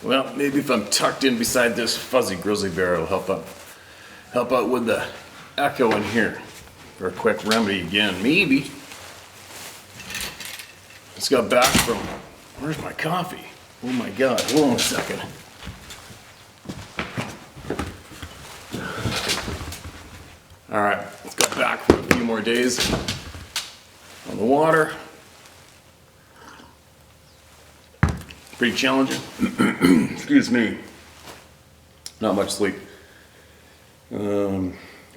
Well, maybe if I'm tucked in beside this fuzzy grizzly bear, it'll help out with the echo in here. For a quick remedy again, maybe. Just got back from, where's my coffee? Oh my God, hold on a second. All right, let's go back for a few more days on the water. Pretty challenging. Excuse me. Not much sleep.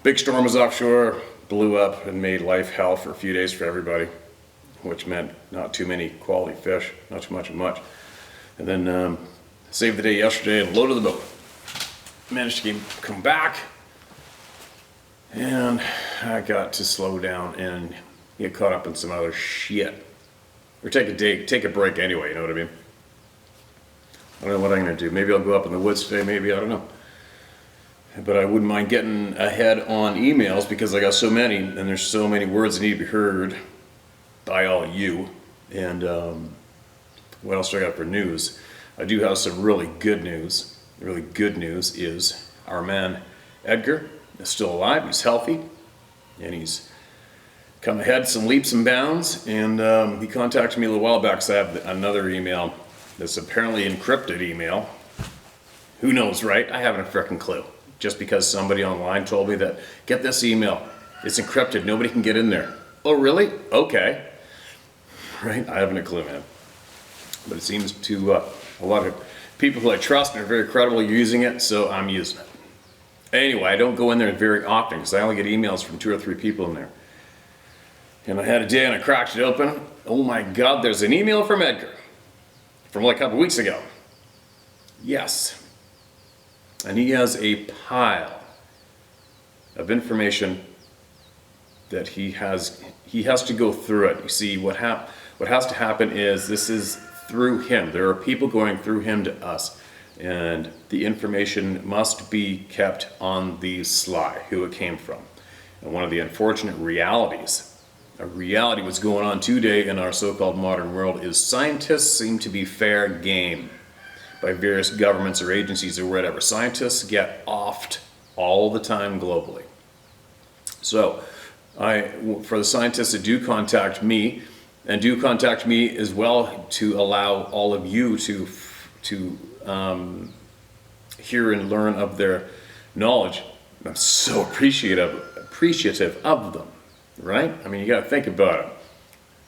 Big storm was offshore, blew up and made life hell for a few days for everybody, which meant not too many quality fish, not too much of much. And then saved the day yesterday and loaded the boat. Managed to come back, and I got to slow down and get caught up in some other shit. Or take a break anyway, you know what I mean? I don't know what I'm gonna do. Maybe I'll go up in the woods today, maybe, I don't know. But I wouldn't mind getting ahead on emails because I got so many, and there's so many words that need to be heard by all of you. And what else do I got for news? I do have some really good news. The really good news is our man Edgar is still alive, he's healthy, and he's come ahead some leaps and bounds. And he contacted me a little while back because I have another email that's apparently encrypted email. Who knows, right? I haven't a frickin' clue. Just because somebody online told me that, get this email, it's encrypted, nobody can get in there. Oh really? Okay. Right, I haven't a clue, man. But it seems to a lot of people who I trust and are very credible using it, so I'm using it. Anyway, I don't go in there very often because I only get emails from 2 or 3 people in there. And I had a day and I cracked it open. Oh my God, there's an email from Edgar from like a couple weeks ago. Yes. And he has a pile of information that he has to go through it. You see, what has to happen is this is through him. There are people going through him to us, and the information must be kept on the sly, who it came from. And one of the unfortunate realities, a reality what's going on today in our so-called modern world, is scientists seem to be fair game by various governments or agencies or whatever. Scientists get offed all the time globally. So for the scientists that do contact me, and do contact me as well to allow all of you to hear and learn of their knowledge, I'm so appreciative of them, right? I mean, you gotta think about it.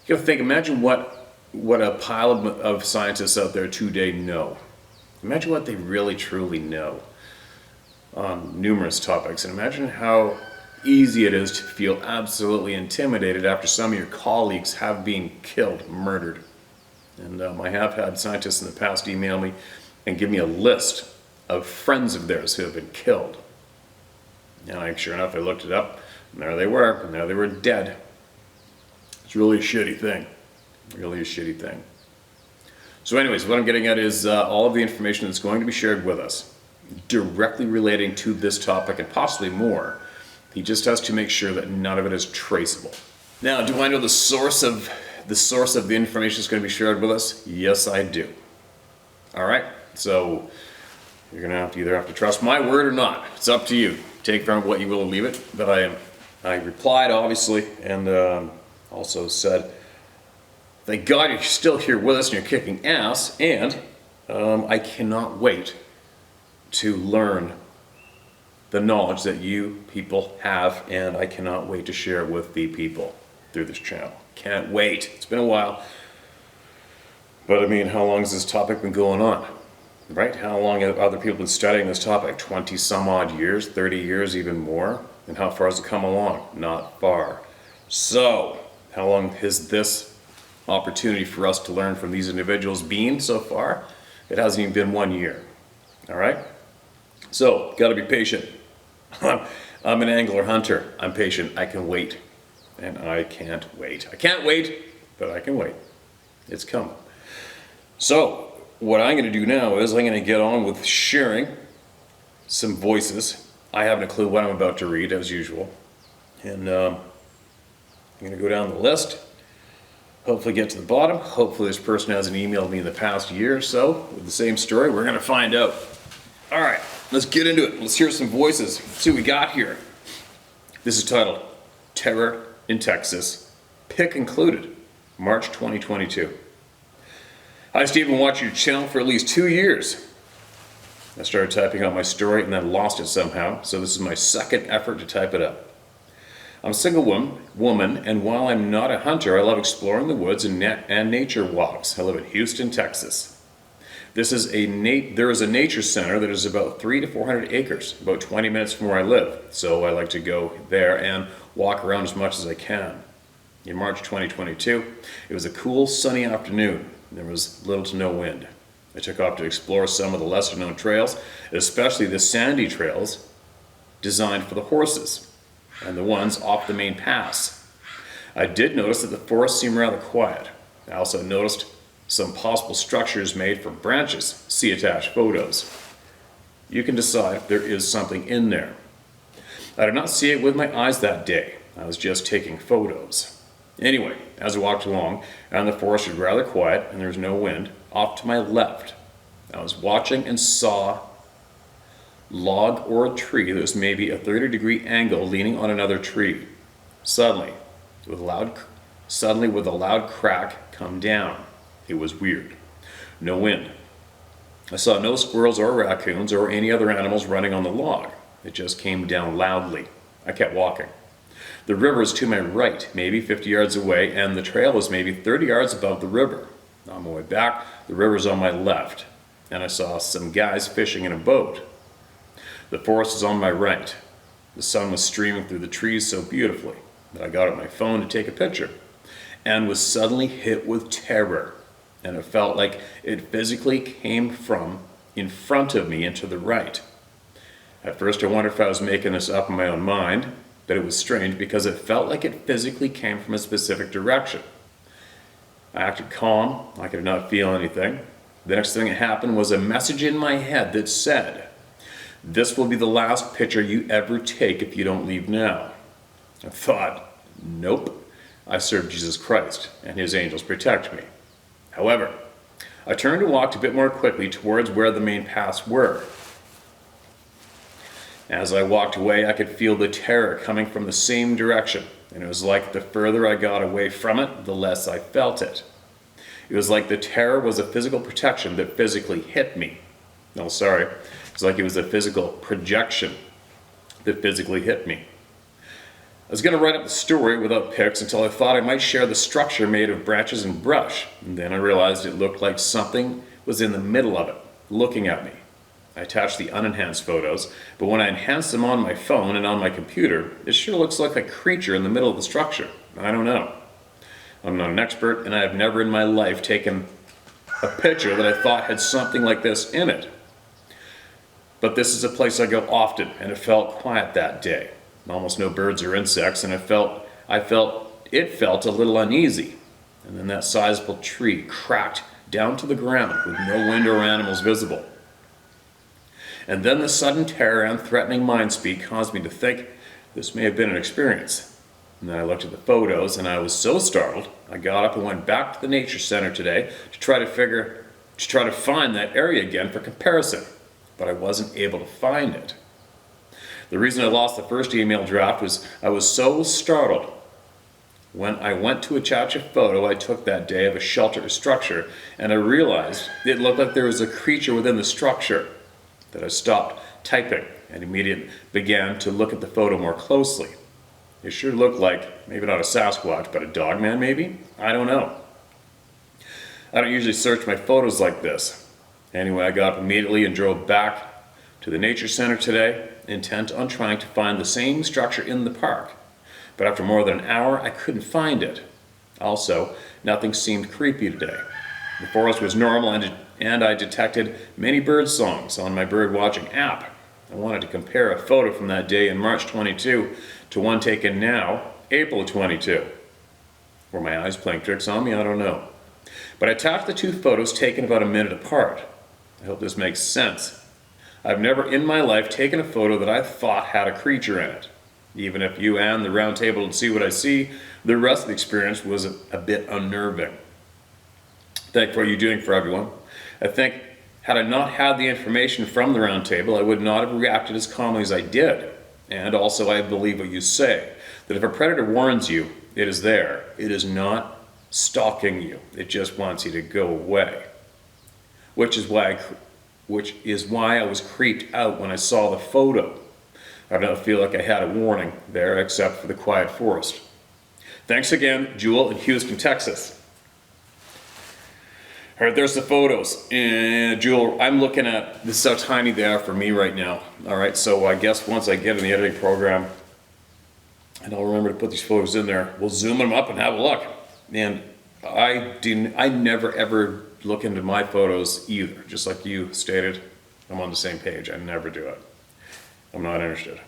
You gotta think, imagine what a pile of scientists out there today know. Imagine what they really truly know on numerous topics, and imagine how easy it is to feel absolutely intimidated after some of your colleagues have been killed, murdered. And I have had scientists in the past email me and give me a list of friends of theirs who have been killed. And sure enough, I looked it up, and there they were dead. It's really a shitty thing, really a shitty thing. So anyways, what I'm getting at is all of the information that's going to be shared with us, directly relating to this topic and possibly more. He just has to make sure that none of it is traceable. Now, do I know the source of the information that's going to be shared with us? Yes, I do. All right, so you're going to either have to trust my word or not. It's up to you. Take from what you will and leave it. But I replied, obviously, and also said, thank God you're still here with us and you're kicking ass, and I cannot wait to learn the knowledge that you people have, and I cannot wait to share it with the people through this channel. Can't wait. It's been a while. But I mean, how long has this topic been going on? Right? How long have other people been studying this topic? 20 some odd years, 30 years, even more? And how far has it come along? Not far. So, how long has this opportunity for us to learn from these individuals been so far? It hasn't even been 1 year. All right? So, gotta be patient. I'm an angler hunter. I'm patient. I can wait. And I can't wait. I can't wait, but I can wait. It's coming. So, what I'm going to do now is I'm going to get on with sharing some voices. I haven't a clue what I'm about to read, as usual. And I'm going to go down the list. Hopefully get to the bottom. Hopefully this person hasn't emailed me in the past year or so with the same story. We're gonna find out. All right, let's get into it. Let's hear some voices. See what we got here. This is titled Terror in Texas, pick included, March 2022. Hi Steve, I've been watching your channel for at least 2 years. I started typing out my story and then lost it somehow, so this is my second effort to type it up. I'm a single woman, and while I'm not a hunter, I love exploring the woods and nature walks. I live in Houston, Texas. There is a nature center that is about 300 to 400 acres, about 20 minutes from where I live. So I like to go there and walk around as much as I can. In March 2022, it was a cool, sunny afternoon. There was little to no wind. I took off to explore some of the lesser known trails, especially the sandy trails designed for the horses, and the ones off the main pass. I did notice that the forest seemed rather quiet. I also noticed some possible structures made from branches. See attached photos. You can decide if there is something in there. I did not see it with my eyes that day. I was just taking photos. Anyway, as I walked along, and the forest was rather quiet and there was no wind, off to my left, I was watching and saw log or a tree that was maybe a 30-degree angle leaning on another tree. Suddenly, with a loud crack, come down. It was weird. No wind. I saw no squirrels or raccoons or any other animals running on the log. It just came down loudly. I kept walking. The river is to my right, maybe 50 yards away, and the trail was maybe 30 yards above the river. On my way back, the river's on my left, and I saw some guys fishing in a boat. The forest is on my right. The sun was streaming through the trees so beautifully that I got out my phone to take a picture and was suddenly hit with terror, and it felt like it physically came from in front of me and to the right. At first I wondered if I was making this up in my own mind, but it was strange because it felt like it physically came from a specific direction. I acted calm, I could not feel anything. The next thing that happened was a message in my head that said, "This will be the last picture you ever take if you don't leave now." I thought, nope, I serve Jesus Christ and his angels protect me. However, I turned and walked a bit more quickly towards where the main paths were. As I walked away, I could feel the terror coming from the same direction, and it was like the further I got away from it, the less I felt it. It was like the terror was a physical protection that physically hit me. No, sorry. It's like it was a physical projection that physically hit me. I was going to write up the story without pics until I thought I might share the structure made of branches and brush. And then I realized it looked like something was in the middle of it, looking at me. I attached the unenhanced photos, but when I enhanced them on my phone and on my computer, it sure looks like a creature in the middle of the structure. I don't know. I'm not an expert, and I have never in my life taken a picture that I thought had something like this in it. But this is a place I go often, and it felt quiet that day. Almost no birds or insects, and it felt a little uneasy. And then that sizable tree cracked down to the ground with no wind or animals visible. And then the sudden terror and threatening mind speak caused me to think this may have been an experience. And then I looked at the photos, and I was so startled, I got up and went back to the nature center today to try to find that area again for comparison. But I wasn't able to find it. The reason I lost the first email draft was I was so startled when I went to attach a photo I took that day of a shelter structure, and I realized it looked like there was a creature within the structure, that I stopped typing and immediately began to look at the photo more closely. It sure looked like, maybe not a Sasquatch, but a dogman maybe? I don't know. I don't usually search my photos like this. Anyway, I got up immediately and drove back to the nature center today, intent on trying to find the same structure in the park. But after more than an hour, I couldn't find it. Also, nothing seemed creepy today. The forest was normal, and I detected many bird songs on my bird watching app. I wanted to compare a photo from that day in March 22 to one taken now, April 22. Were my eyes playing tricks on me? I don't know. But I attached the two photos taken about a minute apart. I hope this makes sense. I've never in my life taken a photo that I thought had a creature in it. Even if you and the round table didn't see what I see, the rest of the experience was a bit unnerving. Thank you for what you're doing for everyone. I think had I not had the information from the round table, I would not have reacted as calmly as I did. And also I believe what you say, that if a predator warns you, it is there. It is not stalking you. It just wants you to go away. Which is why I was creeped out when I saw the photo. I don't feel like I had a warning there except for the quiet forest. Thanks again, Jewel in Houston, Texas. All right, there's the photos. And Jewel, I'm looking at, this is how tiny they are for me right now. All right, so I guess once I get in the editing program, and I'll remember to put these photos in there, we'll zoom them up and have a look. And I never ever look into my photos either. Just like you stated, I'm on the same page. I never do it. I'm not interested.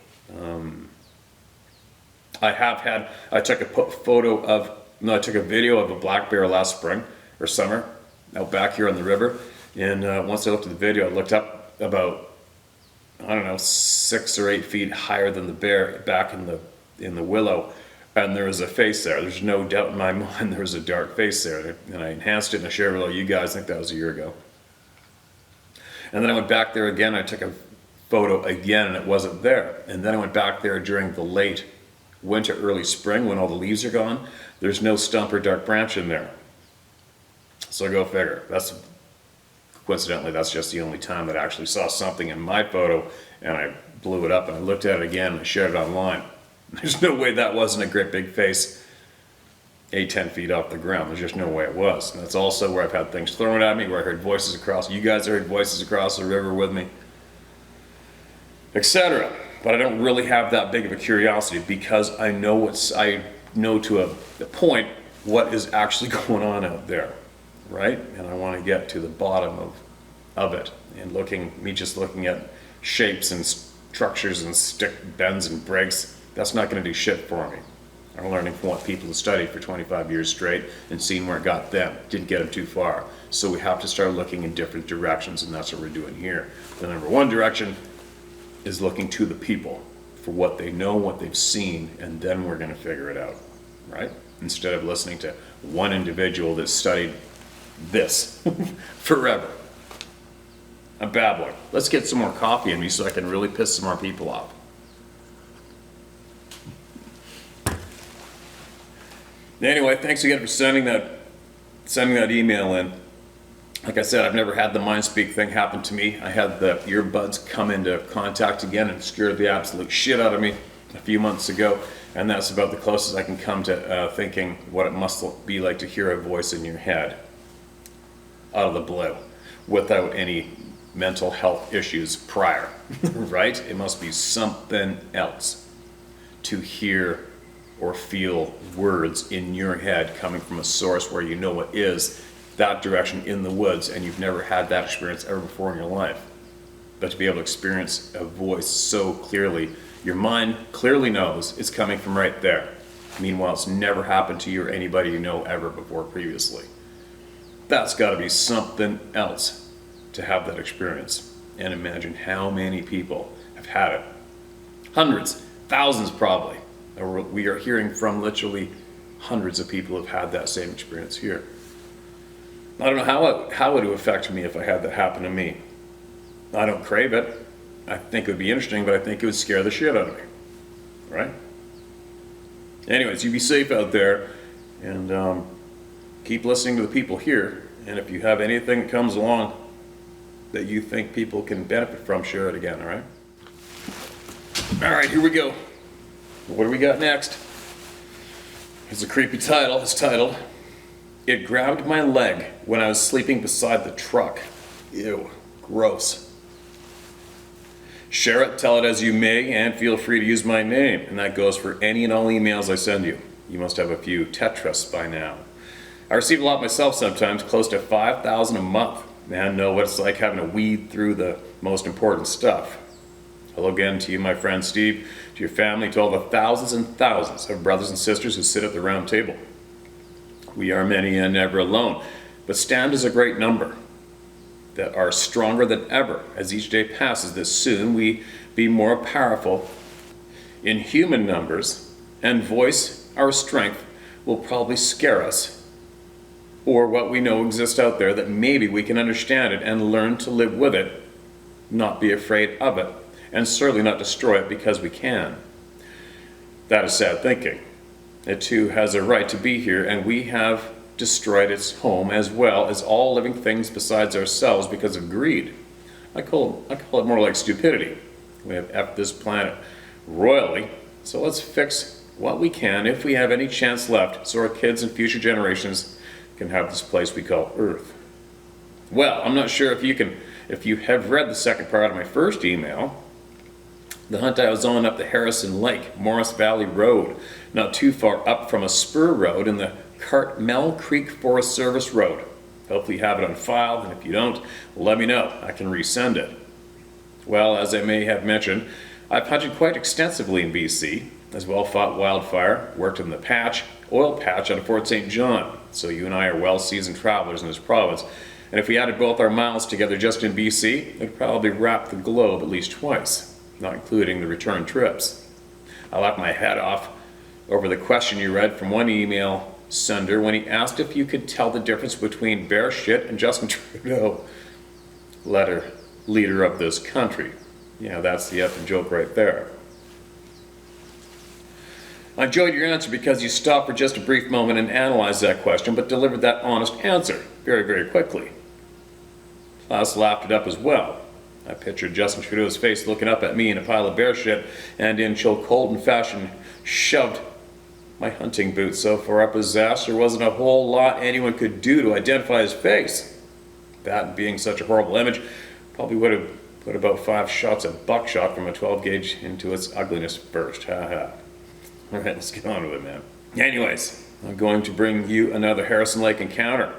I took a video of a black bear last spring or summer out back here on the river. And once I looked at the video, I looked up about, I don't know, 6 or 8 feet higher than the bear back in the willow. And there was a face there. There's no doubt in my mind there was a dark face there. And I enhanced it and I shared it with all you guys. I think that was a year ago. And then I went back there again. I took a photo again and it wasn't there. And then I went back there during the late winter, early spring when all the leaves are gone. There's no stump or dark branch in there. So go figure. Coincidentally, that's just the only time that I actually saw something in my photo and I blew it up and I looked at it again and I shared it online. There's no way that wasn't a great big face 8-10 feet off the ground. There's just no way it was. And that's also where I've had things thrown at me, where I heard voices across. You guys heard voices across the river with me, etc. But I don't really have that big of a curiosity because I know to a point what is actually going on out there, right? And I want to get to the bottom of it. And just looking at shapes and structures and stick bends and breaks, that's not going to do shit for me. I'm learning from what people have studied for 25 years straight and seeing where it got them. Didn't get them too far. So we have to start looking in different directions, and that's what we're doing here. The number one direction is looking to the people for what they know, what they've seen, and then we're going to figure it out, right? Instead of listening to one individual that studied this forever. I'm babbling. Let's get some more coffee in me so I can really piss some more people off. Anyway, thanks again for sending that email in. Like I said, I've never had the mind speak thing happen to me. I had the earbuds come into contact again and scared the absolute shit out of me a few months ago. And that's about the closest I can come to thinking what it must be like to hear a voice in your head out of the blue without any mental health issues prior, right? It must be something else to hear or feel words in your head coming from a source where you know it is that direction in the woods and you've never had that experience ever before in your life. But to be able to experience a voice so clearly, your mind clearly knows it's coming from right there. Meanwhile, it's never happened to you or anybody you know ever before previously. That's got to be something else to have that experience. And imagine how many people have had it. Hundreds, thousands probably. We are hearing from literally hundreds of people who have had that same experience here. I don't know how it would affect me if I had that happen to me. I don't crave it. I think it would be interesting, but I think it would scare the shit out of me. Right? Anyways, you be safe out there and keep listening to the people here. And if you have anything that comes along that you think people can benefit from, share it again, all right? All right, here we go. What do we got next? It's a creepy title. It's titled, "It Grabbed My Leg When I Was Sleeping Beside the Truck." Ew, gross. Share it, tell it as you may, and feel free to use my name. And that goes for any and all emails I send you. You must have a few Tetris by now. I receive a lot myself sometimes, close to 5,000 a month. Man, know what it's like having to weed through the most important stuff. Hello again to you, my friend Steve, to your family, to all the thousands and thousands of brothers and sisters who sit at the round table. We are many and never alone, but stand as a great number that are stronger than ever as each day passes, that soon we be more powerful in human numbers and voice our strength will probably scare us, or what we know exists out there that maybe we can understand it and learn to live with it, not be afraid of it, and certainly not destroy it because we can. That is sad thinking. It too has a right to be here, and we have destroyed its home as well as all living things besides ourselves because of greed. I call it more like stupidity. We have effed this planet royally, so let's fix what we can if we have any chance left so our kids and future generations can have this place we call Earth. Well, I'm not sure if you have read the second part of my first email. The hunt I was on up the Harrison Lake, Morris Valley Road, not too far up from a spur road in the Cartmel Creek Forest Service Road. Hopefully you have it on file, and if you don't, let me know. I can resend it. Well, as I may have mentioned, I've hunted quite extensively in BC, as well fought wildfire, worked in the oil patch out of Fort St. John, so you and I are well-seasoned travelers in this province. And if we added both our miles together just in BC, it'd probably wrap the globe at least twice, not including the return trips. I laughed my head off over the question you read from one email sender when he asked if you could tell the difference between bear shit and Justin Trudeau, leader of this country. Yeah, that's the effing joke right there. I enjoyed your answer because you stopped for just a brief moment and analyzed that question, but delivered that honest answer very, very quickly. Klaus laughed it up as well. I pictured Justin Trudeau's face looking up at me in a pile of bear shit, and in Chill Colton fashion, shoved my hunting boots so far up his ass there wasn't a whole lot anyone could do to identify his face. That being such a horrible image, probably would have put about 5 shots of buckshot from a 12 gauge into its ugliness first. Haha. Alright, let's get on with it, man. Anyways, I'm going to bring you another Harrison Lake encounter.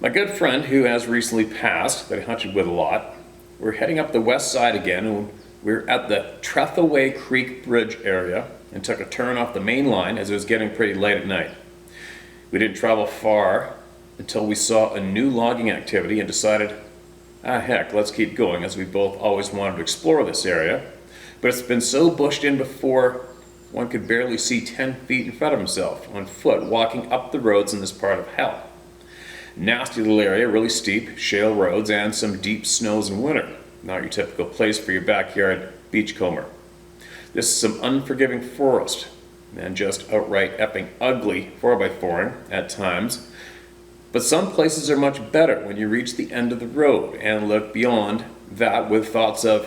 My good friend, who has recently passed, that I hunted with a lot, we're heading up the west side again, and we're at the Trethaway Creek Bridge area, and took a turn off the main line as it was getting pretty late at night. We didn't travel far until we saw a new logging activity and decided, heck, let's keep going, as we both always wanted to explore this area. But it's been so bushed in before, one could barely see 10 feet in front of himself on foot walking up the roads in this part of hell. Nasty little area, really steep, shale roads, and some deep snows in winter. Not your typical place for your backyard beachcomber. This is some unforgiving forest, and just outright epping ugly 4x4ing at times. But some places are much better when you reach the end of the road and look beyond that with thoughts of,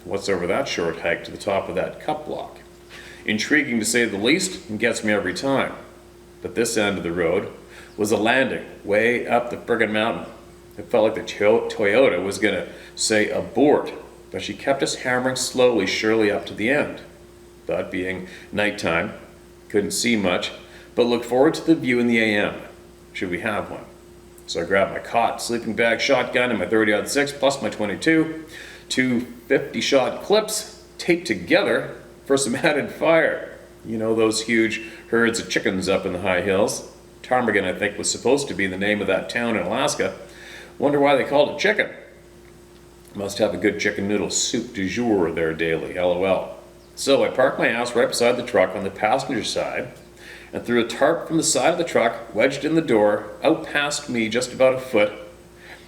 what's over that short hike to the top of that cup block? Intriguing to say the least, and gets me every time. But this end of the road was a landing way up the friggin' mountain. It felt like the Toyota was gonna say abort, but she kept us hammering slowly, surely up to the end. But being nighttime, couldn't see much, but looked forward to the view in the AM, should we have one. So I grabbed my cot, sleeping bag, shotgun, and my 30-06 plus my 22, two 50-shot clips taped together for some added fire. You know, those huge herds of chickens up in the high hills. Ptarmigan, I think, was supposed to be the name of that town in Alaska. Wonder why they called it chicken. Must have a good chicken noodle soup du jour there daily, LOL. So I parked my ass right beside the truck on the passenger side and threw a tarp from the side of the truck, wedged in the door, out past me just about a foot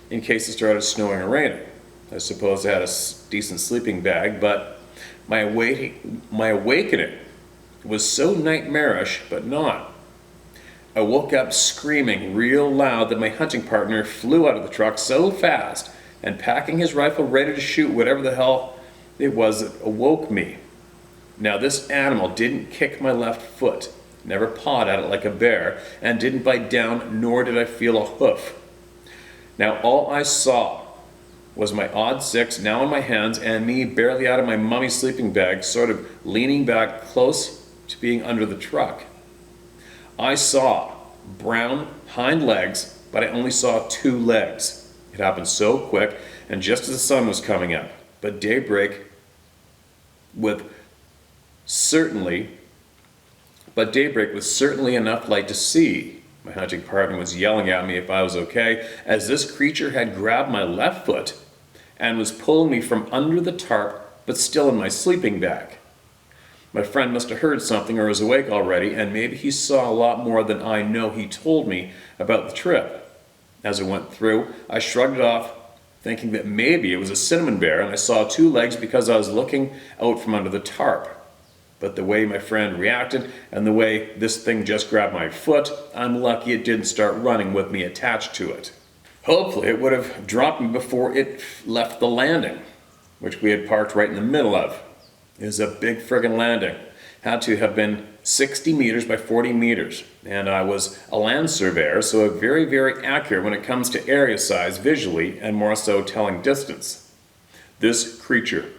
in case it started snowing or raining. I suppose I had a decent sleeping bag, but my awakening was so nightmarish, but not. I woke up screaming real loud that my hunting partner flew out of the truck so fast and packing his rifle ready to shoot whatever the hell it was that awoke me. Now this animal didn't kick my left foot, never pawed at it like a bear, and didn't bite down, nor did I feel a hoof. Now all I saw was my odd 6 now in my hands and me barely out of my mummy sleeping bag, sort of leaning back close to being under the truck. I saw brown hind legs, but I only saw 2 legs. It happened so quick, and just as the sun was coming up. But daybreak was certainly enough light to see. My hunting partner was yelling at me if I was okay, as this creature had grabbed my left foot and was pulling me from under the tarp, but still in my sleeping bag. My friend must have heard something or was awake already, and maybe he saw a lot more than I know he told me about the trip. As I went through, I shrugged it off, thinking that maybe it was a cinnamon bear, and I saw 2 legs because I was looking out from under the tarp. But the way my friend reacted and the way this thing just grabbed my foot, I'm lucky it didn't start running with me attached to it. Hopefully it would have dropped me before it left the landing, which we had parked right in the middle of. It was a big friggin' landing. Had to have been 60 meters by 40 meters. And I was a land surveyor, so very, very accurate when it comes to area size visually and more so telling distance. This creature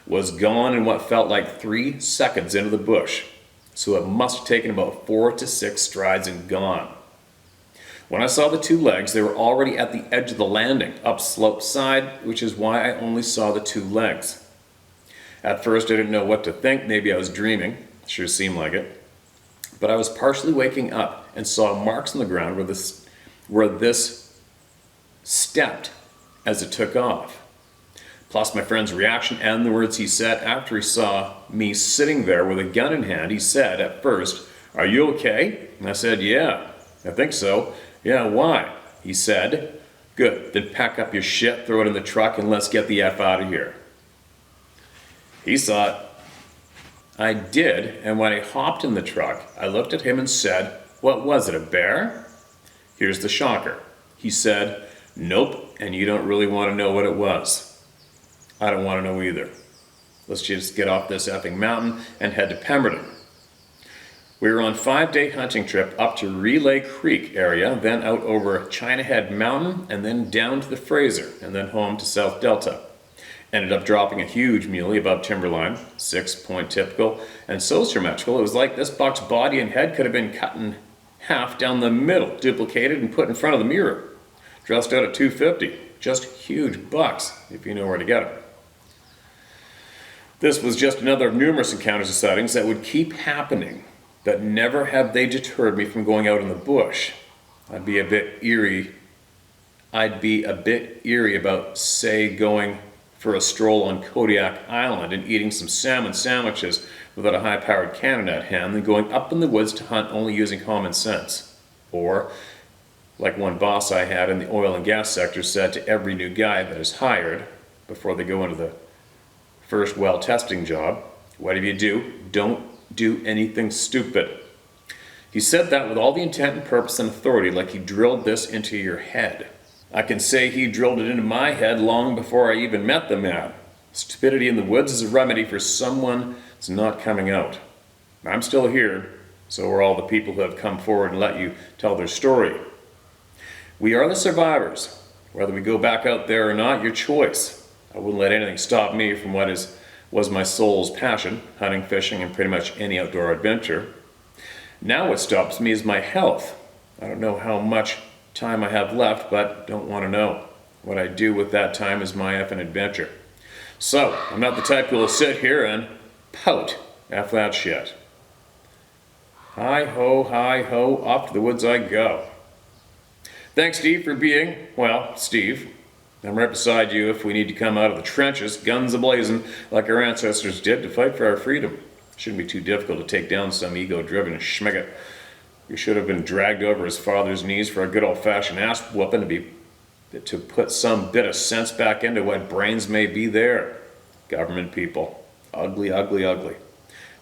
was gone in what felt like 3 seconds into the bush, so it must have taken about 4 to 6 strides and gone. When I saw the 2 legs, they were already at the edge of the landing, up slope side, which is why I only saw the 2 legs. At first I didn't know what to think, maybe I was dreaming, sure seemed like it. But I was partially waking up and saw marks on the ground where this stepped as it took off. Plus my friend's reaction and the words he said after he saw me sitting there with a gun in hand. He said at first, "Are you okay?" And I said, "Yeah, I think so." "Yeah, why?" He said, "Good, then pack up your shit, throw it in the truck, and let's get the F out of here." He saw it. I did, and when I hopped in the truck, I looked at him and said, "What was it, a bear?" Here's the shocker. He said, "Nope, and you don't really want to know what it was." I don't want to know either. Let's just get off this effing mountain and head to Pemberton. We were on a 5-day hunting trip up to Relay Creek area, then out over China Head Mountain, and then down to the Fraser, and then home to South Delta. Ended up dropping a huge muley above timberline, 6-point typical, and so symmetrical it was like this buck's body and head could have been cut in half down the middle, duplicated and put in front of the mirror. Dressed out at $250, just huge bucks if you know where to get them. This was just another of numerous encounters and sightings that would keep happening, but never have they deterred me from going out in the bush. I'd be a bit eerie about, say, going for a stroll on Kodiak Island and eating some salmon sandwiches without a high-powered cannon at hand than going up in the woods to hunt only using common sense. Or, like one boss I had in the oil and gas sector said to every new guy that is hired before they go into the first well testing job, whatever you do, don't do anything stupid. He said that with all the intent and purpose and authority, like he drilled this into your head. I can say he drilled it into my head long before I even met the man. Stupidity in the woods is a remedy for someone that's not coming out. I'm still here, so are all the people who have come forward and let you tell their story. We are the survivors. Whether we go back out there or not, your choice. I wouldn't let anything stop me from what was my soul's passion, hunting, fishing, and pretty much any outdoor adventure. Now what stops me is my health. I don't know how much time I have left, but don't want to know. What I do with that time is my effing adventure. So, I'm not the type who will sit here and pout after that shit. Hi ho, off to the woods I go. Thanks, Steve, for being, well, Steve. I'm right beside you if we need to come out of the trenches, guns a-blazing, like our ancestors did to fight for our freedom. Shouldn't be too difficult to take down some ego-driven schmigget. He should have been dragged over his father's knees for a good old-fashioned ass-whooping to put some bit of sense back into what brains may be there. Government people. Ugly, ugly, ugly.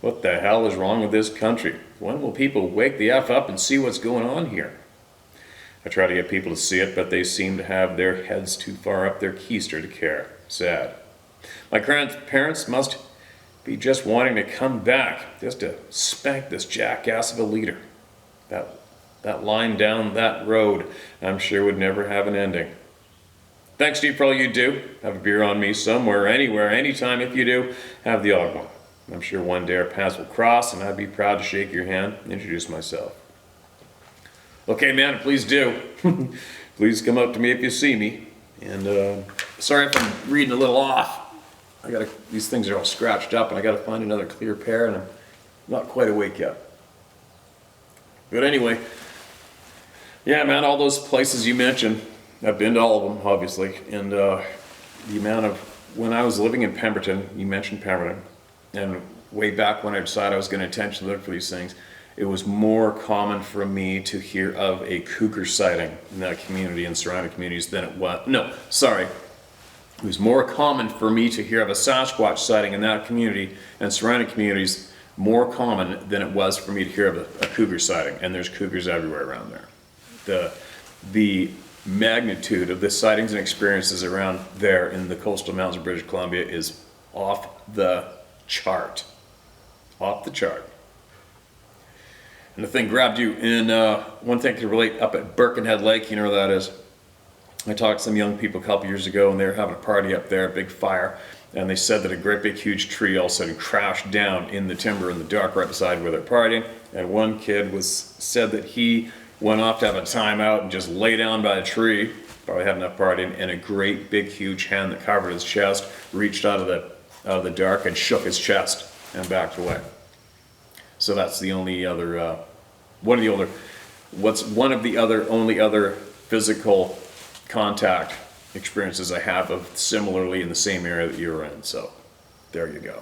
What the hell is wrong with this country? When will people wake the F up and see what's going on here? I try to get people to see it, but they seem to have their heads too far up their keister to care. Sad. My grandparents must be just wanting to come back, just to spank this jackass of a leader. That line down that road, I'm sure would never have an ending. Thanks, Steve, for all you do. Have a beer on me somewhere, anywhere, anytime. If you do, have the odd one. I'm sure one day our paths will cross, and I'd be proud to shake your hand and introduce myself. Okay, man, please do. Please come up to me if you see me. And sorry if I'm reading a little off. These things are all scratched up, and I gotta find another clear pair, and I'm not quite awake yet. But anyway, yeah, man, all those places you mentioned, I've been to all of them, obviously. And the amount of, when I was living in Pemberton, you mentioned Pemberton, and way back when I decided I was going to intentionally look for these things, it was more common for me to hear of a cougar sighting in that community and surrounding communities than it was. No, sorry. It was more common for me to hear of a Sasquatch sighting in that community and surrounding communities, more common than it was for me to hear of a cougar sighting. And there's cougars everywhere around there. The magnitude of the sightings and experiences around there in the coastal mountains of British Columbia is off the chart. Off the chart. And the thing grabbed you in, one thing to relate up at Birkenhead Lake, you know where that is. I talked to some young people a couple years ago and they were having a party up there, a big fire, and they said that a great big huge tree all of a sudden crashed down in the timber in the dark right beside where they're partying. And one kid said that he went off to have a timeout and just lay down by a tree, probably had enough partying, and a great big huge hand that covered his chest reached out of the dark and shook his chest and backed away. So that's the only other, one of the only other physical contact experiences I have of similarly in the same area that you're in. So there you go.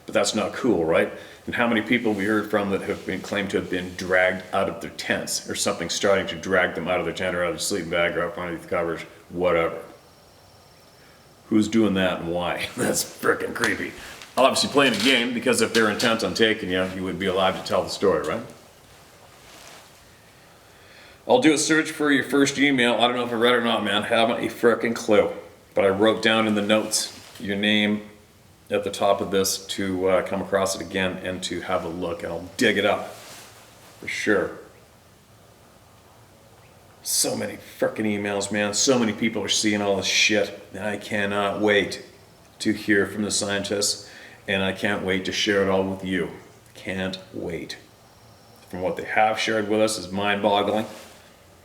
But that's not cool, right? And how many people we heard from that have been claimed to have been dragged out of their tents, or something starting to drag them out of their tent or out of their sleeping bag or up underneath the covers, whatever. Who's doing that and why? That's freaking creepy. Obviously playing a game, because if they're intent on taking you, you would be alive to tell the story, right? I'll do a search for your first email. I don't know if I read it or not, man. Haven't a frickin' clue. But I wrote down in the notes your name at the top of this to come across it again and to have a look, and I'll dig it up for sure. So many frickin' emails, man. So many people are seeing all this shit. I cannot wait to hear from the scientists, and I can't wait to share it all with you. Can't wait. From what they have shared with us is mind-boggling.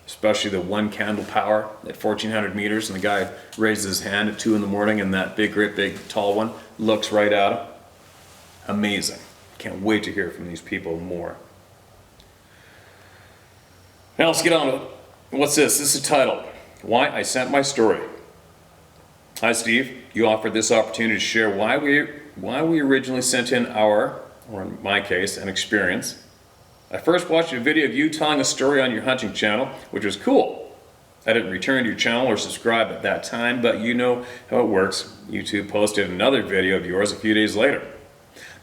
Especially the one candle power at 1,400 meters, and the guy raises his hand at 2 in the morning, and that great big tall one looks right at him. Amazing. Can't wait to hear from these people more. Now let's get on with it. What's this? This is titled, Why I Sent My Story. Hi Steve, you offered this opportunity to share why we originally sent in our, or in my case, an experience. I first watched a video of you telling a story on your hunting channel, which was cool. I didn't return to your channel or subscribe at that time, but you know how it works. YouTube posted another video of yours a few days later.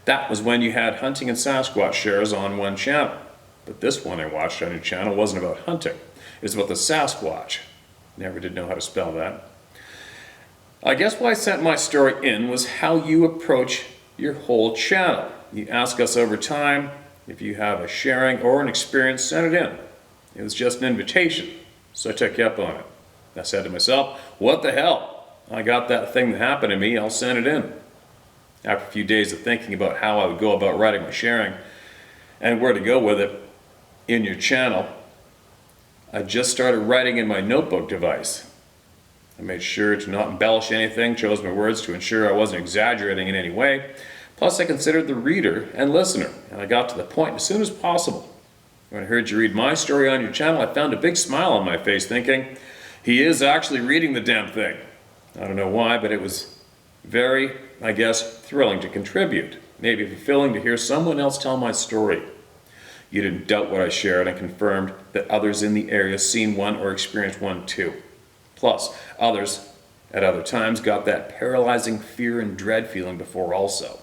That was when you had hunting and Sasquatch shares on one channel. But this one I watched on your channel wasn't about hunting. It's about the Sasquatch. Never did know how to spell that. I guess why I sent my story in was how you approach your whole channel. You ask us over time, if you have a sharing or an experience, send it in. It was just an invitation, so I took you up on it. I said to myself, what the hell? I got that thing that happened to me, I'll send it in. After a few days of thinking about how I would go about writing my sharing and where to go with it in your channel, I just started writing in my notebook device. I made sure to not embellish anything, chose my words to ensure I wasn't exaggerating in any way. Plus, I considered the reader and listener, and I got to the point as soon as possible. When I heard you read my story on your channel, I found a big smile on my face thinking, he is actually reading the damn thing. I don't know why, but it was very, I guess, thrilling to contribute. Maybe fulfilling to hear someone else tell my story. You didn't doubt what I shared and confirmed that others in the area seen one or experienced one too. Plus, others at other times got that paralyzing fear and dread feeling before also.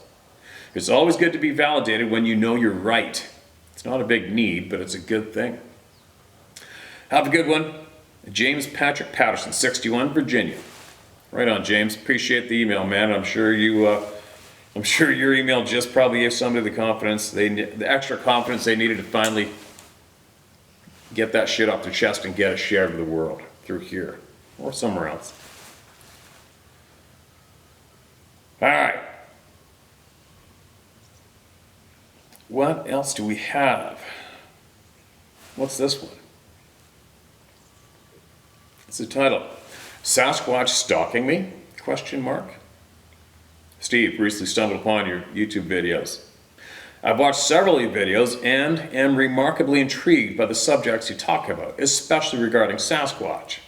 It's always good to be validated when you know you're right. It's not a big need, but it's a good thing. Have a good one. James Patrick Patterson, 61, Virginia. Right on, James. Appreciate the email, man. I'm sure your email just probably gave somebody the confidence, the extra confidence they needed to finally get that shit off their chest and get it shared with the world through here or somewhere else. All right. What else do we have? What's this one? It's the title, Sasquatch Stalking Me? Question mark. Steve, recently stumbled upon your YouTube videos. I've watched several of your videos and am remarkably intrigued by the subjects you talk about, especially regarding Sasquatch.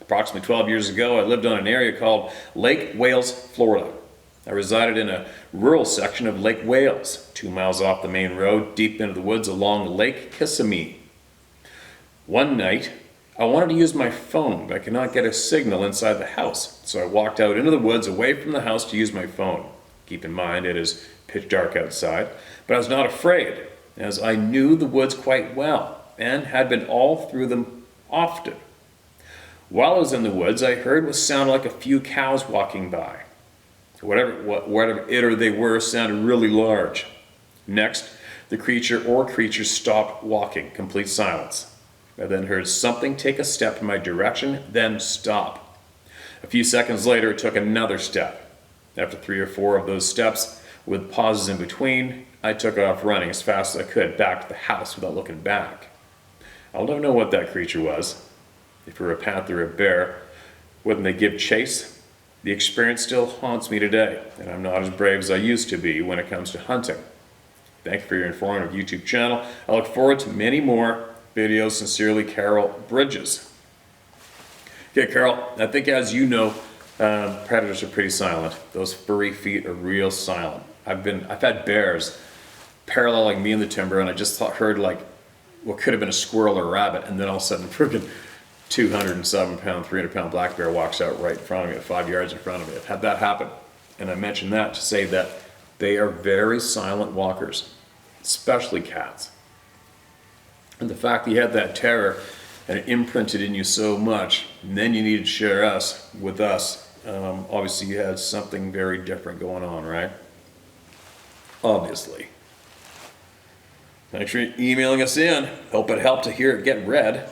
Approximately 12 years ago, I lived on an area called Lake Wales, Florida. I resided in a rural section of Lake Wales, 2 miles off the main road, deep into the woods along Lake Kissimmee. One night, I wanted to use my phone, but I could not get a signal inside the house, so I walked out into the woods away from the house to use my phone. Keep in mind, it is pitch dark outside, but I was not afraid, as I knew the woods quite well and had been all through them often. While I was in the woods, I heard what sounded like a few cows walking by. Whatever it or they were sounded really large. Next, the creature or creatures stopped walking, complete silence. I then heard something take a step in my direction, then stop. A few seconds later, it took another step. After 3 or 4 of those steps, with pauses in between, I took off running as fast as I could back to the house without looking back. I'll never know what that creature was. If it were a panther or a bear, wouldn't they give chase? The experience still haunts me today, and I'm not as brave as I used to be when it comes to hunting. Thank you for your informative YouTube channel. I look forward to many more videos. Sincerely, Carol Bridges. Okay, Carol, I think as you know, predators are pretty silent. Those furry feet are real silent. I've had bears paralleling me in the timber, and I just heard like what could have been a squirrel or a rabbit, and then all of a sudden, friggin' 207-pound, 300-pound black bear walks out right in front of me, at 5 yards in front of me. I've had that happen, and I mentioned that to say that they are very silent walkers, especially cats. And the fact that you had that terror and it imprinted in you so much, and then you needed to share us with us. Obviously, you had something very different going on, right? Obviously. Thanks for emailing us in. Hope it helped to hear it get read.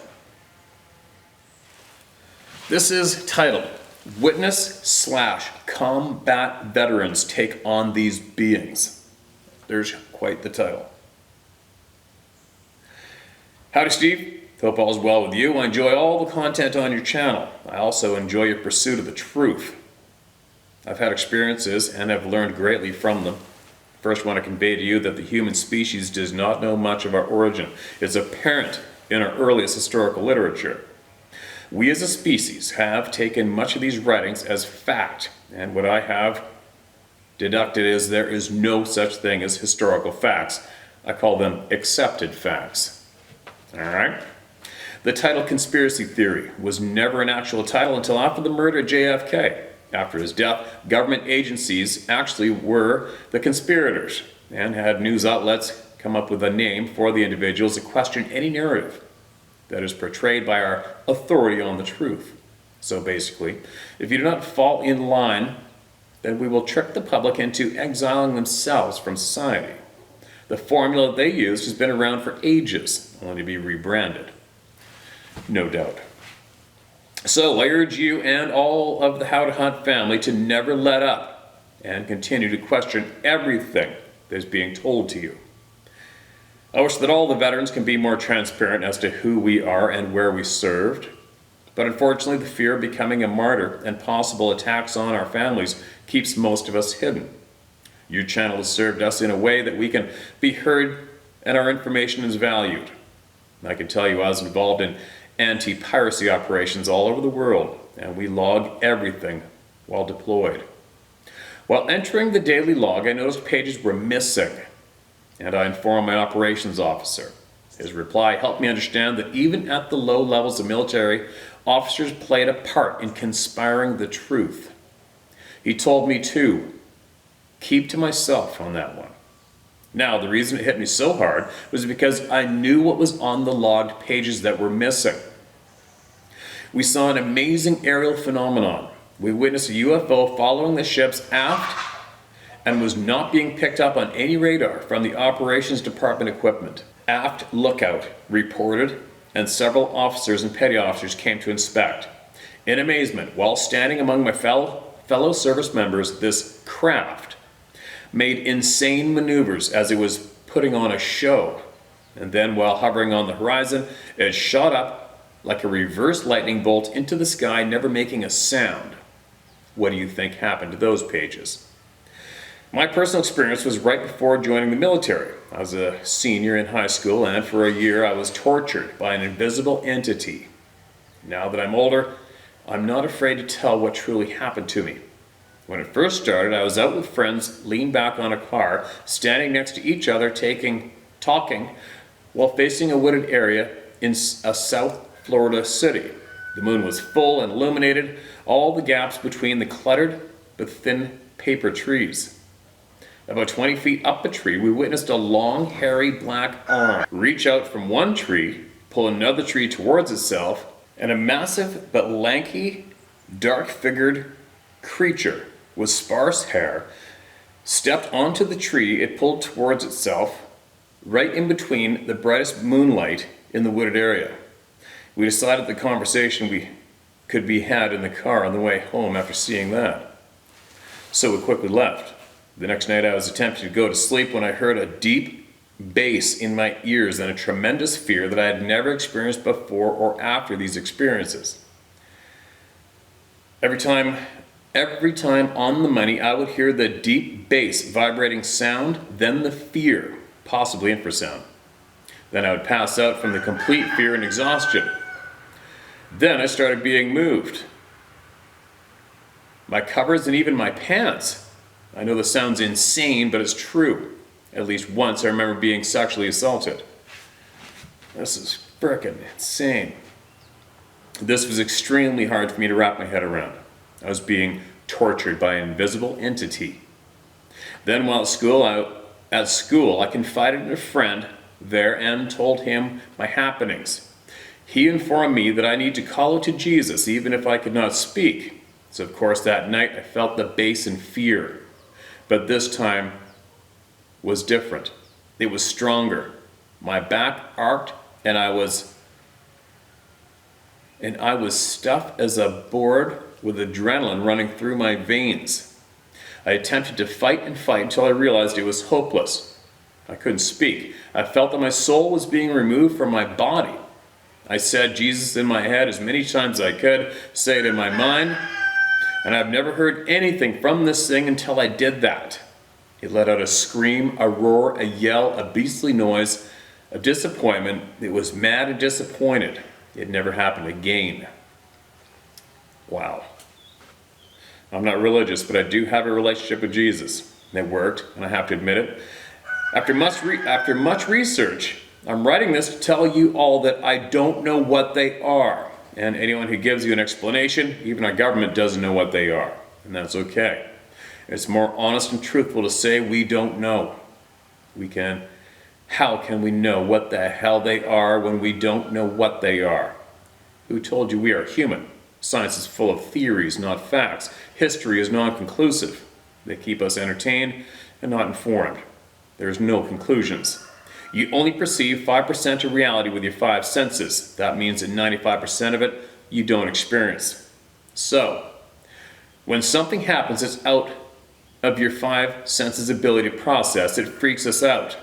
This is titled, Witness/Combat Veterans Take on These Beings. There's quite the title. Howdy, Steve. Hope all is well with you. I enjoy all the content on your channel. I also enjoy your pursuit of the truth. I've had experiences and have learned greatly from them. First, I want to convey to you that the human species does not know much of our origin. It's apparent in our earliest historical literature. We as a species have taken much of these writings as fact, and what I have deducted is there is no such thing as historical facts. I call them accepted facts. All right? The title Conspiracy Theory was never an actual title until after the murder of JFK. After his death, government agencies actually were the conspirators and had news outlets come up with a name for the individuals that questioned any narrative that is portrayed by our authority on the truth. So basically, if you do not fall in line, then we will trick the public into exiling themselves from society. The formula they used has been around for ages, only to be rebranded. No doubt. So I urge you and all of the How to Hunt family to never let up and continue to question everything that is being told to you. I wish that all the veterans can be more transparent as to who we are and where we served. But unfortunately, the fear of becoming a martyr and possible attacks on our families keeps most of us hidden. Your channel has served us in a way that we can be heard and our information is valued. I can tell you I was involved in anti-piracy operations all over the world, and we log everything while deployed. While entering the daily log, I noticed pages were missing, and I informed my operations officer. His reply helped me understand that even at the low levels of military, officers played a part in conspiring the truth. He told me to keep to myself on that one. Now, the reason it hit me so hard was because I knew what was on the logged pages that were missing. We saw an amazing aerial phenomenon. We witnessed a UFO following the ships aft and was not being picked up on any radar from the operations department equipment. Aft lookout reported, and several officers and petty officers came to inspect. In amazement, while standing among my fellow service members, this craft made insane maneuvers as it was putting on a show. And then while hovering on the horizon, it shot up like a reverse lightning bolt into the sky, never making a sound. What do you think happened to those pages? My personal experience was right before joining the military. I was a senior in high school, and for a year I was tortured by an invisible entity. Now that I'm older, I'm not afraid to tell what truly happened to me. When it first started, I was out with friends, leaned back on a car, standing next to each other, talking, while facing a wooded area in a South Florida city. The moon was full and illuminated all the gaps between the cluttered but thin paper trees. About 20 feet up a tree, we witnessed a long, hairy black arm reach out from one tree, pull another tree towards itself, and a massive but lanky, dark-figured creature with sparse hair stepped onto the tree it pulled towards itself, right in between the brightest moonlight in the wooded area. We decided the conversation could be had in the car on the way home after seeing that. So we quickly left. The next night I was attempting to go to sleep when I heard a deep bass in my ears and a tremendous fear that I had never experienced before or after these experiences. Every time on the money, I would hear the deep bass vibrating sound, then the fear, possibly infrasound. Then I would pass out from the complete fear and exhaustion. Then I started being moved. My covers and even my pants. I know this sounds insane, but it's true. At least once I remember being sexually assaulted. This is frickin' insane. This was extremely hard for me to wrap my head around. I was being tortured by an invisible entity. Then while at school, I confided in a friend there and told him my happenings. He informed me that I need to call out to Jesus even if I could not speak. So of course that night I felt the bass and fear. But this time was different. It was stronger. My back arched and I was stuffed as a board with adrenaline running through my veins. I attempted to fight until I realized it was hopeless. I couldn't speak. I felt that my soul was being removed from my body. I said Jesus in my head as many times as I could, say it in my mind, and I've never heard anything from this thing until I did that. It let out a scream, a roar, a yell, a beastly noise, a disappointment. It was mad and disappointed. It never happened again. Wow. I'm not religious, but I do have a relationship with Jesus. It worked, and I have to admit it. After much research, I'm writing this to tell you all that I don't know what they are. And anyone who gives you an explanation, even our government doesn't know what they are. And that's okay. It's more honest and truthful to say we don't know. How can we know what the hell they are when we don't know what they are? Who told you we are human? Science is full of theories, not facts. History is non-conclusive. They keep us entertained and not informed. There's no conclusions. You only perceive 5% of reality with your 5 senses. That means that 95% of it you don't experience. So, when something happens that's out of your 5 senses' ability to process, it freaks us out.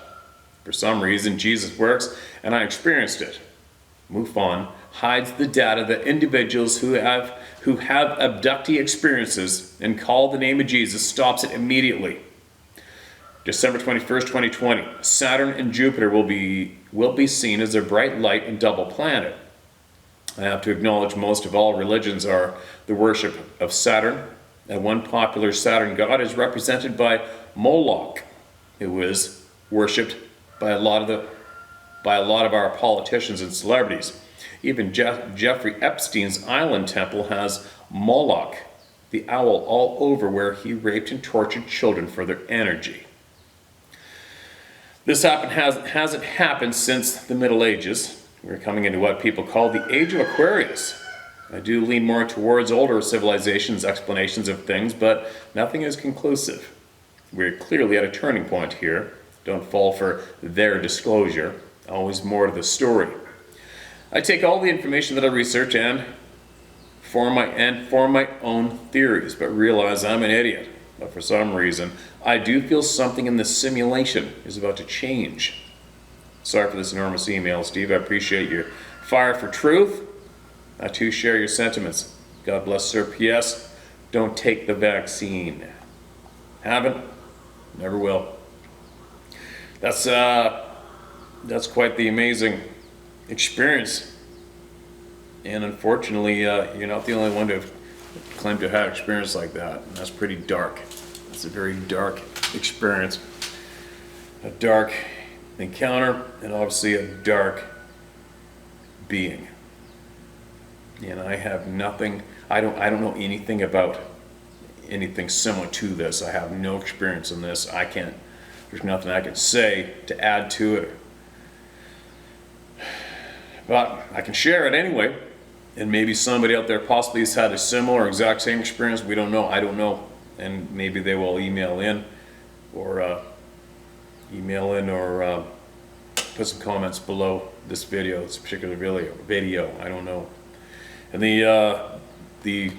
For some reason, Jesus works, and I experienced it. MUFON hides the data that individuals who have abductee experiences and call the name of Jesus stops it immediately. December 21st, 2020, Saturn and Jupiter will be seen as a bright light and double planet. I have to acknowledge most of all religions are the worship of Saturn, and one popular Saturn god is represented by Moloch, who is worshipped by a lot of our politicians and celebrities. Even Jeffrey Epstein's island temple has Moloch, the owl, all over where he raped and tortured children for their energy. This hasn't happened since the Middle Ages. We're coming into what people call the Age of Aquarius. I do lean more towards older civilizations' explanations of things, but nothing is conclusive. We're clearly at a turning point here. Don't fall for their disclosure. Always more to the story. I take all the information that I research and form my own theories, but realize I'm an idiot. But for some reason, I do feel something in this simulation is about to change. Sorry for this enormous email, Steve. I appreciate your fire for truth. I too share your sentiments. God bless, sir. P.S. Don't take the vaccine. Haven't. Never will. That's quite the amazing experience. And unfortunately, you're not the only one to have claim to have had experience like that, and that's pretty dark. It's a very dark experience, a dark encounter, and obviously a dark being. And I have nothing, I don't know anything about anything similar to this. I have no experience in this. There's nothing I can say to add to it. But I can share it anyway. And maybe somebody out there possibly has had a similar or exact same experience. We don't know. I don't know. And maybe they will email in or put some comments below this video, this particular video. I don't know. And the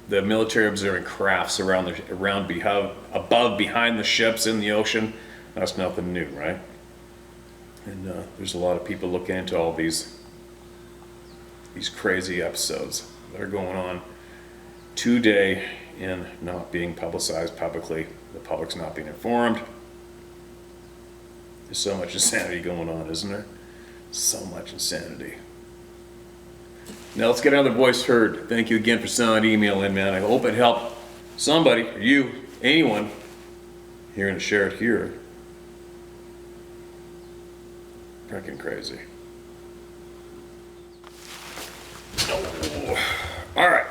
military observing crafts above, behind the ships in the ocean, that's nothing new, right? And there's a lot of people looking into all these crazy episodes that are going on today and not being publicized publicly. The public's not being informed. There's so much insanity going on, isn't there? So much insanity. Now let's get another voice heard. Thank you again for sending that email in, man. I hope it helped somebody, or you, anyone, hearing to share it here. Freaking crazy. Oh. All right,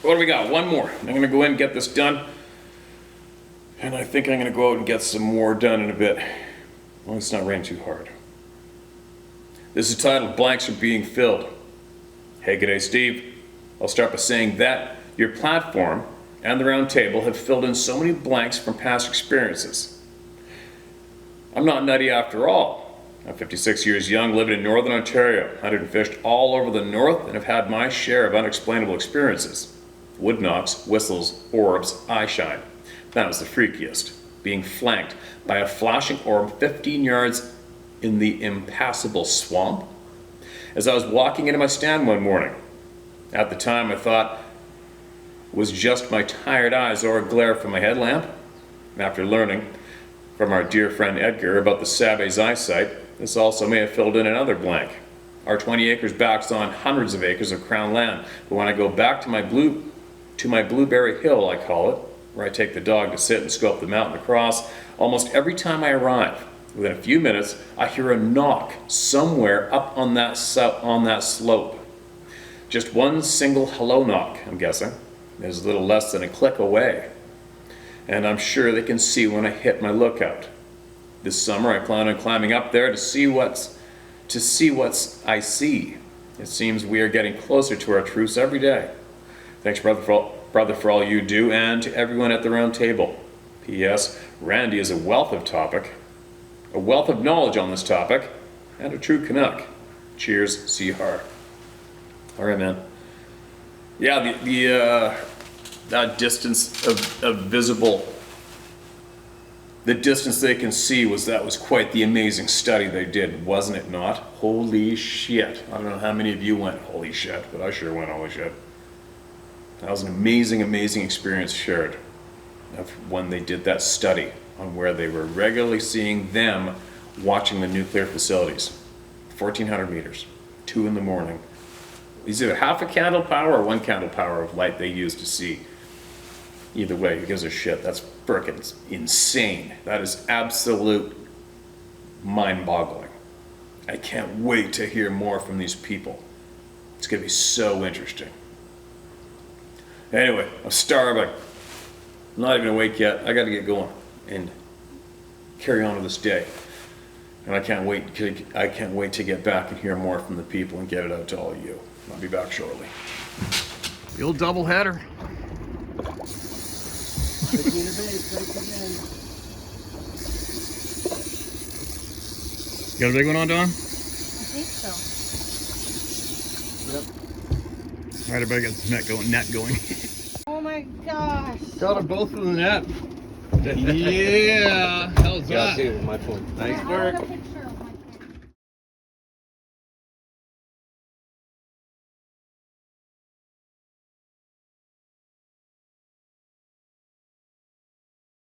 what do we got? One more. I'm gonna go in and get this done. And I think I'm gonna go out and get some more done in a bit. As long as it's not raining too hard. This is titled Blanks Are Being Filled. Hey, g'day, Steve. I'll start by saying that your platform and the round table have filled in so many blanks from past experiences. I'm not nutty after all. I'm 56 years young, living in Northern Ontario, hunted and fished all over the north, and have had my share of unexplainable experiences. Wood knocks, whistles, orbs, eye shine. That was the freakiest, being flanked by a flashing orb 15 yards in the impassable swamp as I was walking into my stand one morning. At the time, I thought it was just my tired eyes or a glare from my headlamp. After learning from our dear friend Edgar about the Save's eyesight, this also may have filled in another blank. Our 20 acres backs on hundreds of acres of crown land, but when I go back to my Blueberry Hill, I call it, where I take the dog to sit and scope the mountain across, almost every time I arrive, within a few minutes, I hear a knock somewhere up on that slope. Just one single hello knock, I'm guessing. It's a little less than a click away. And I'm sure they can see when I hit my lookout. This summer I plan on climbing up there to see what I see. It seems we are getting closer to our truce every day. Thanks, brother, for all you do, and to everyone at the round table. P.S. Randy is a wealth of knowledge on this topic, and a true Canuck. Cheers, C.R. All right, man. Yeah, that distance of visible, the distance they can see was quite the amazing study they did, wasn't it not? Holy shit. I don't know how many of you went holy shit, but I sure went holy shit. That was an amazing, amazing experience shared of when they did that study on where they were regularly seeing them watching the nuclear facilities. 1,400 meters, 2 in the morning. It's either half a candle power or 1 candle power of light they used to see. Either way, who gives a shit? That's frickin' insane. That is absolute mind-boggling. I can't wait to hear more from these people. It's gonna be so interesting. Anyway, I'm starving. I'm not even awake yet. I gotta get going and carry on with this day. And I can't wait to get back and hear more from the people and get it out to all of you. I'll be back shortly. The old double header. Got a big one on, Dawn? I think so. Yep. All right, everybody got the net going. Oh my gosh. Got them both in the net. Yeah. How's that? Yeah, too, my phone. Nice I work. want a picture.